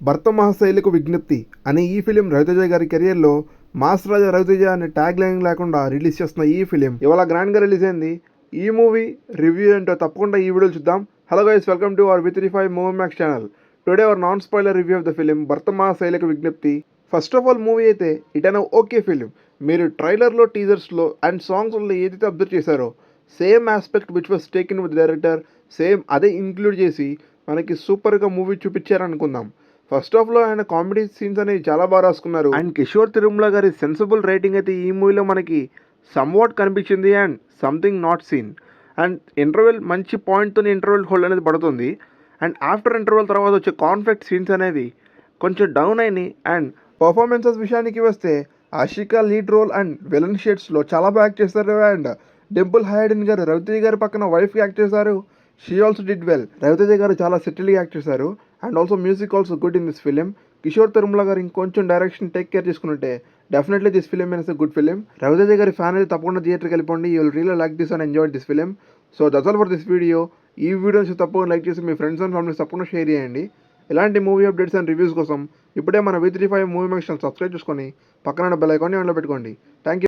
భర్త మహాశైలకు విజ్ఞప్తి అనే ఈ ఫిలిం రవితేజ గారి కెరియర్లో మాస్ రాజా రవితేజ అనే ట్యాగ్ లైన్ లేకుండా రిలీజ్ చేస్తున్న ఈ ఫిలిం ఇవాళ గ్రాండ్గా రిలీజ్ అయింది. ఈ మూవీ రివ్యూ ఏంటో తప్పకుండా ఈ వీడియోలో చూద్దాం. Hello guys, welcome to our V35 movie max channel. Today our non spoiler review of the film భర్త మహాశైలకు విజ్ఞప్తి. ఫస్ట్ ఆఫ్ ఆల్ మూవీ అయితే ఇట్ అన్ ఓకే ఫిలిం. మీరు ట్రైలర్లో, టీజర్స్లో అండ్ సాంగ్స్లో ఏదైతే అబ్జర్వ్ చేశారో same aspect which was taken with director same అదే include చేసి మనకి సూపర్గా మూవీ చూపించారనుకుందాం. ఫస్ట్ హాఫ్లో ఆయన కామెడీ సీన్స్ అనేవి చాలా బాగా రాసుకున్నారు. అండ్ కిషోర్ తిరుమల గారి సెన్సిబుల్ రైటింగ్ అయితే ఈ మూవీలో మనకి సమ్వాట్ కనిపించింది and something not seen. And interval మంచి పాయింట్తో ఇంటర్వెల్ హోల్డ్ అనేది పడుతుంది. అండ్ ఆఫ్టర్ ఇంటర్వెల్ తర్వాత వచ్చే కాన్ఫ్లిక్ట్ సీన్స్ అనేవి కొంచెం డౌన్ అయినాయి. అండ్ పర్ఫార్మెన్సెస్ విషయానికి వస్తే Ashika lead role and villain షేడ్స్లో చాలా బాగా యాక్ట్ చేస్తారు. అండ్ డింపుల్ హైడెన్ గారు రవితేజ గారి పక్కన వైఫ్కి యాక్ట్ చేశారు. She also did well. Ravi Teja గారు చాలా సెటిల్గా యాక్ట్ చేశారు. And also music also good in this film. Kishore Tirumala గారు ఇంకొంచెం డైరెక్షన్ టేక్ కేర్ చేసుకుంటే definitely this film is a good film. Ravi Teja గారి ఫ్యాన్ అయితే తప్పకుండా థియేటర్కి వెళ్ళిపోండి. You will really like this and enjoy this film. So that's all for this video. ఈ videos తప్పకుండా లైక్ చేసి మీ ఫ్రెండ్స్ అండ్ ఫ్యామిలీస్ తప్పకుండా షేర్ చేయండి. ఇలాంటి మూవీ అప్డేట్స్ అండ్ రివ్యూస్ కోసం ఇప్పుడే మన V35 movie max channel subscribe చేసుకొని పక్కన బెల్ ఐకాన్ని ఆన్లో పెట్టుకోండి. Thank you.